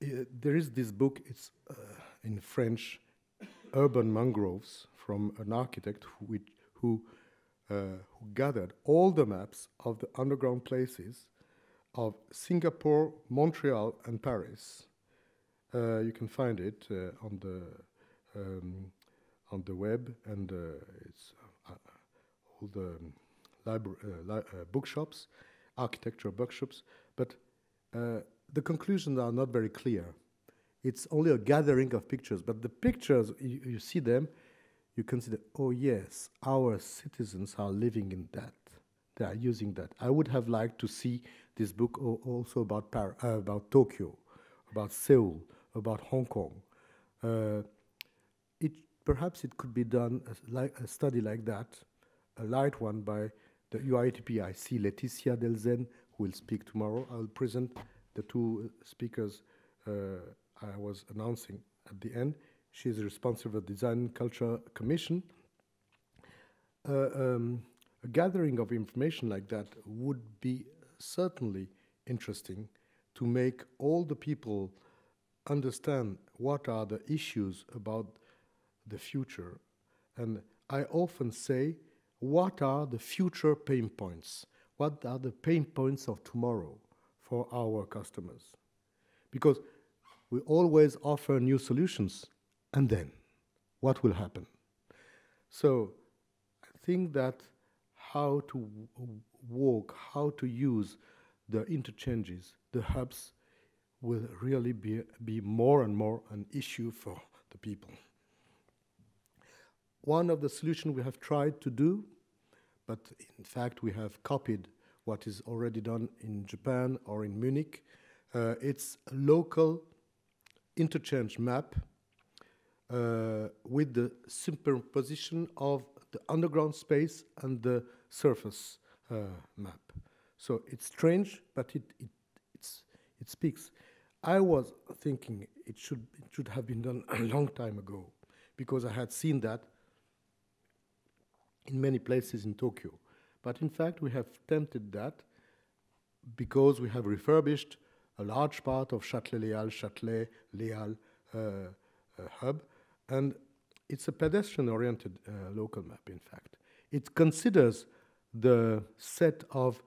there is this book, it's in French, Urban Mangroves, from an architect who gathered all the maps of the underground places of Singapore, Montreal, and Paris. You can find it on the web, and it's all the bookshops, architecture bookshops, but the conclusions are not very clear. It's only a gathering of pictures, but the pictures, you see them, you consider, oh yes, our citizens are living in that. They are using that. I would have liked to see this book also about Tokyo, about Seoul, about Hong Kong. Perhaps it could be done like a study like that, a light one by the RATP. I see Laetitia Delzen, who will speak tomorrow. I will present the two speakers I was announcing at the end. She is responsible for the Design and Culture Commission. A gathering of information like that would be certainly interesting to make all the people understand what are the issues about the future. And I often say, what are the future pain points? What are the pain points of tomorrow for our customers? Because we always offer new solutions, and then what will happen? So I think that how to walk, how to use the interchanges, the hubs, will really be more and more an issue for the people. One of the solutions we have tried to do, but in fact we have copied what is already done in Japan or in Munich, it's a local interchange map with the superposition of the underground space and the surface map. So it's strange, but it speaks. I was thinking it should have been done a long time ago, because I had seen that in many places in Tokyo. But in fact, we have attempted that because we have refurbished a large part of Châtelet-Léal hub, and it's a pedestrian-oriented local map, in fact. It considers the set of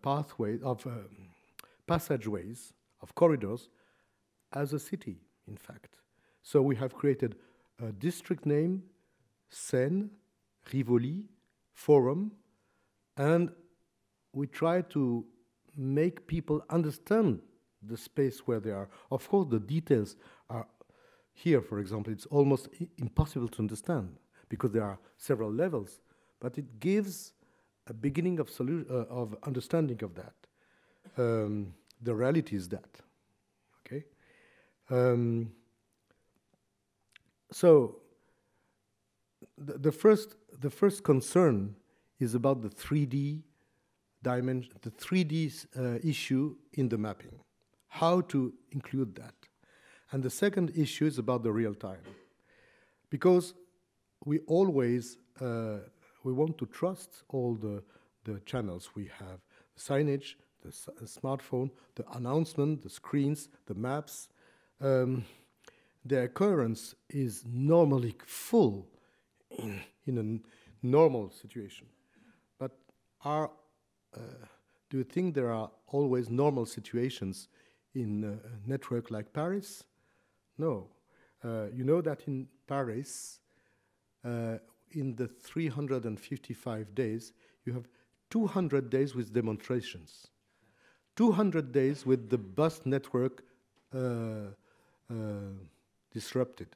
pathways, of passageways, of corridors, as a city, in fact. So we have created a district name, Seine, Rivoli, Forum, and we try to make people understand the space where they are. Of course, the details are here, for example, it's almost impossible to understand because there are several levels, but it gives a beginning of understanding of that. The reality is that, okay? So the first concern is about the 3D dimension, the 3D issue in the mapping, how to include that. And the second issue is about the real time, because we always, we want to trust all the channels we have, signage, the smartphone, the announcement, the screens, the maps. their coherence is normally full in a normal situation. But do you think there are always normal situations in a network like Paris? No. You know that in Paris, in the 355 days, you have 200 days with demonstrations, 200 days with the bus network disrupted.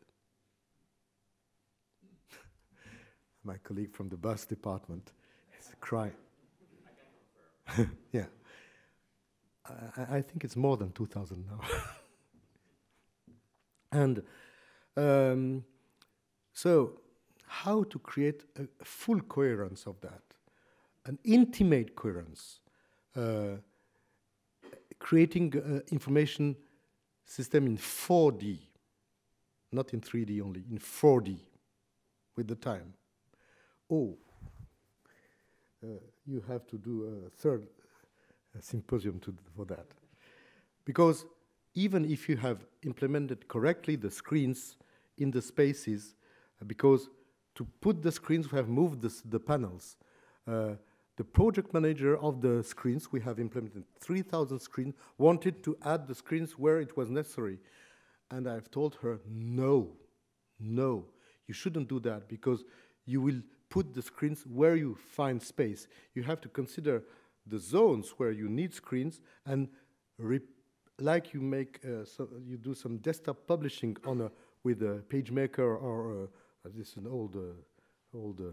My colleague from the bus department is crying. Yeah. I think it's more than 2,000 now. And so how to create a full coherence of that, an intimate coherence, creating information system in 4D, not in 3D only, in 4D with the time. Oh, you have to do a third symposium for that. Because even if you have implemented correctly the screens in the spaces, because to put the screens, we have moved the panels. The project manager of the screens, we have implemented 3,000 screens, wanted to add the screens where it was necessary. And I've told her, no, you shouldn't do that because you will put the screens where you find space. You have to consider the zones where you need screens and like you make, you do some desktop publishing with a PageMaker or this is an old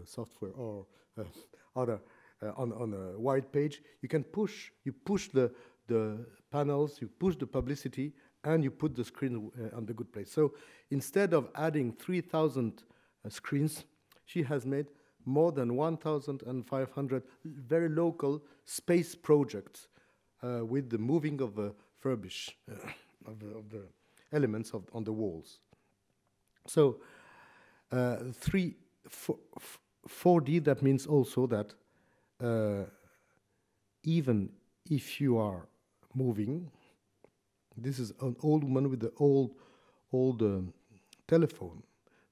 software or other on a white page. You can push the panels, you push the publicity, and you put the screen on the good place. So instead of adding 3,000 screens, she has made more than 1,500 very local space projects with the moving of the furbish of the elements on the walls. So 4D, that means also that even if you are moving, this is an old woman with the old telephone,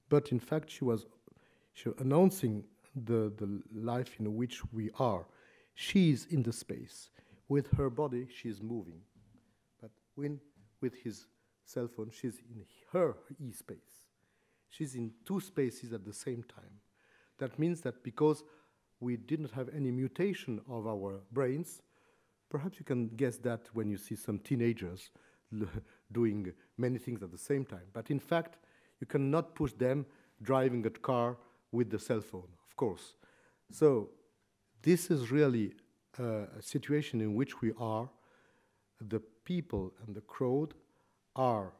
but in fact she was announcing the life in which we are. She is in the space. With her body, she is moving. But with his cell phone, she's in her e-space. She's in two spaces at the same time. That means that because we didn't have any mutation of our brains, perhaps you can guess that when you see some teenagers doing many things at the same time. But in fact, you cannot push them driving a car with the cell phone, of course. So this is really a situation in which we are. The people and the crowd are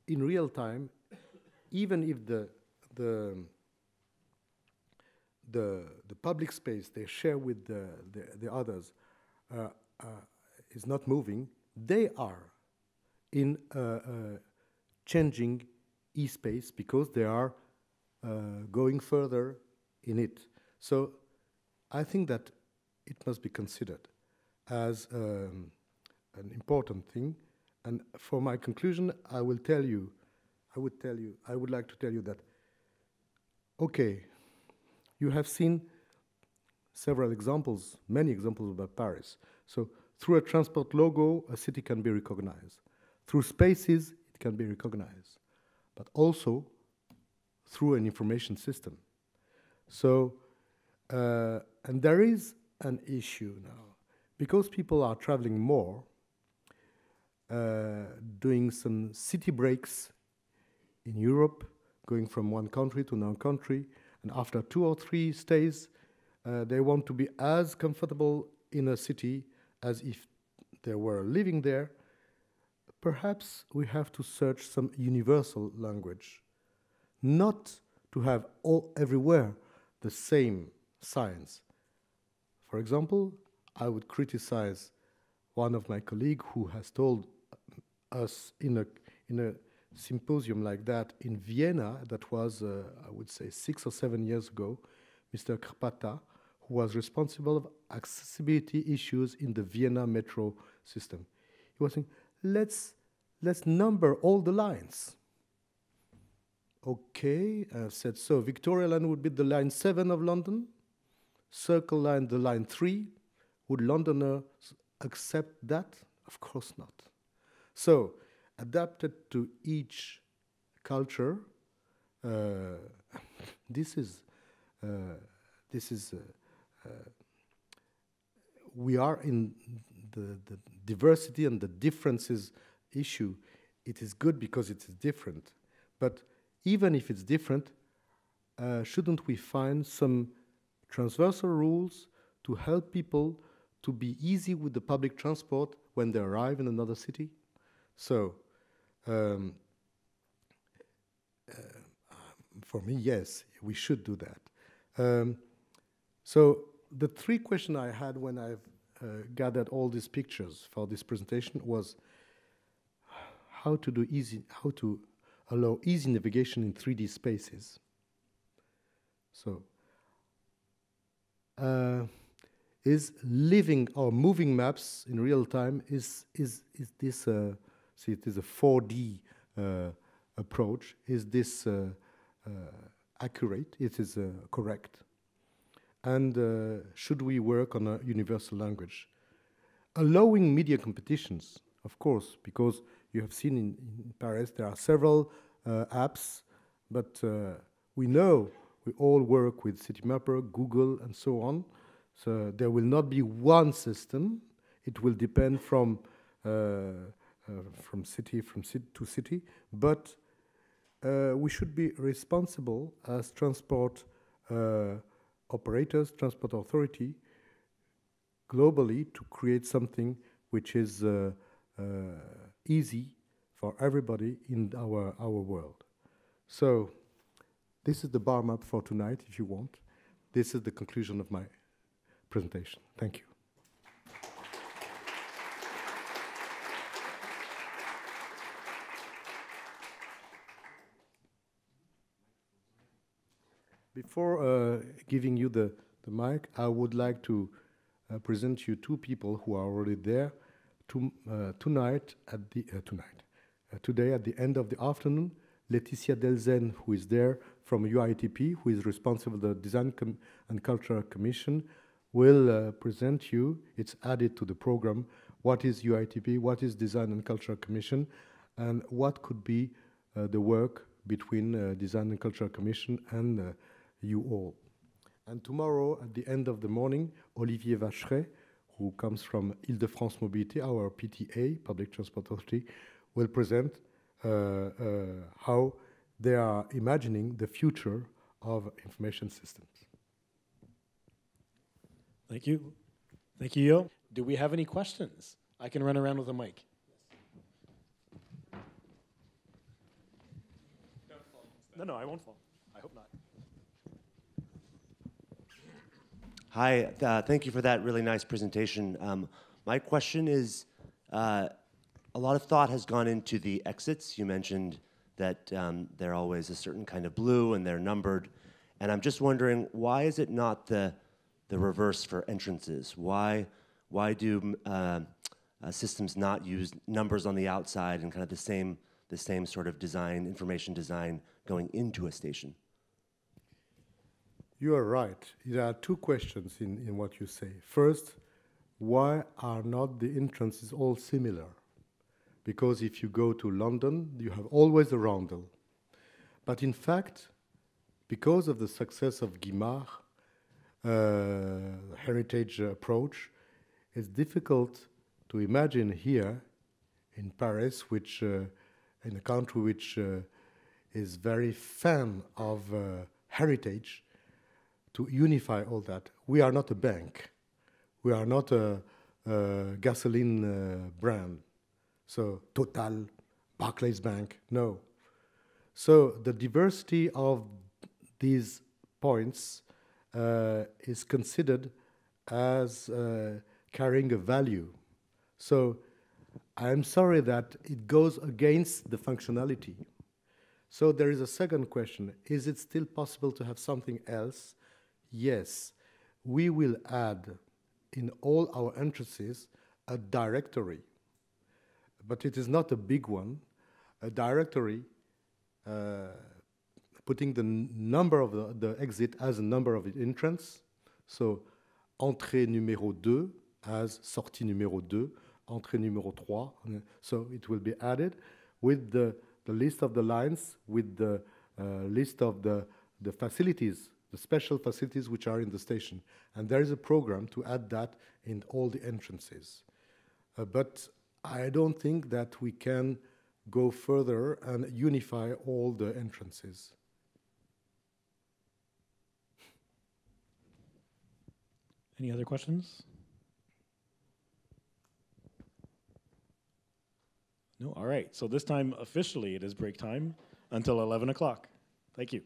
in real time, even if the public space they share with the others is not moving, they are in changing e-space because they are going further in it. So I think that it must be considered as an important thing. And for my conclusion, I would like to tell you that, okay, you have seen several examples, many examples about Paris. So through a transport logo, a city can be recognized. Through spaces, it can be recognized, but also through an information system. So, and there is an issue now, because people are traveling more, doing some city breaks in Europe, going from one country to another country, and after 2 or 3 stays, they want to be as comfortable in a city as if they were living there. Perhaps we have to search some universal language, not to have everywhere the same signs. For example, I would criticize one of my colleagues who has told us in a symposium like that in Vienna, that was, I would say, 6 or 7 years ago, Mr. Krpata, who was responsible of accessibility issues in the Vienna metro system. He was saying, let's number all the lines. Okay, I've said so. Victoria Line would be the line 7 of London. Circle Line, the line 3. Would Londoners accept that? Of course not. So, adapted to each culture, this is we are in the diversity and the differences issue. It is good because it is different. But even if it's different, shouldn't we find some transversal rules to help people to be easy with the public transport when they arrive in another city? So, for me, yes, we should do that. So the three questions I had when I've gathered all these pictures for this presentation was how to allow easy navigation in 3D spaces. So, is living or moving maps in real time, is this, see, it is a 4D approach. Is this accurate? It is correct. And should we work on a universal language? Allowing media competitions, of course, because you have seen in Paris there are several apps, but we know we all work with Citymapper, Google, and so on. So there will not be one system. It will depend from city to city, but we should be responsible as transport operators, transport authority, globally to create something which is easy for everybody in our world. So this is the bar map for tonight, if you want. This is the conclusion of my presentation. Thank you. Before giving you the mic, I would like to present you two people who are already there today at the end of the afternoon. Laetitia Delzen, who is there from UITP, who is responsible for the Design and Culture Commission, will present you, it's added to the program, what is UITP, what is Design and Culture Commission, and what could be the work between Design and Culture Commission and you all. And tomorrow, at the end of the morning, Olivier Vacheret, who comes from Île-de-France Mobilité, our PTA, Public Transport Authority, will present how they are imagining the future of information systems. Thank you. Thank you, Yo. Do we have any questions? I can run around with a mic. Don't fall. No, I won't fall. I hope not. Hi, thank you for that really nice presentation. My question is, a lot of thought has gone into the exits. You mentioned that they're always a certain kind of blue and they're numbered. And I'm just wondering, why is it not the reverse for entrances? Why do systems not use numbers on the outside and kind of the same sort of design, information design going into a station? You are right. There are two questions in what you say. First, why are not the entrances all similar? Because if you go to London, you have always a roundel. But in fact, because of the success of Guimard, heritage approach, it's difficult to imagine here in Paris, which in a country which is very fan of heritage, to unify all that. We are not a bank. We are not a gasoline brand. So Total, Barclays Bank, no. So the diversity of these points is considered as carrying a value. So I'm sorry that it goes against the functionality. So there is a second question. Is it still possible to have something else? Yes, we will add in all our entrances a directory, but it is not a big one. A directory putting the number of the exit as a number of the entrance. So, entrée numéro 2 as sortie numéro 2, entrée numéro 3. So it will be added with the list of the lines, with the list of the facilities, the special facilities which are in the station. And there is a program to add that in all the entrances. But I don't think that we can go further and unify all the entrances. Any other questions? No? All right. So this time, officially, it is break time until 11 o'clock. Thank you.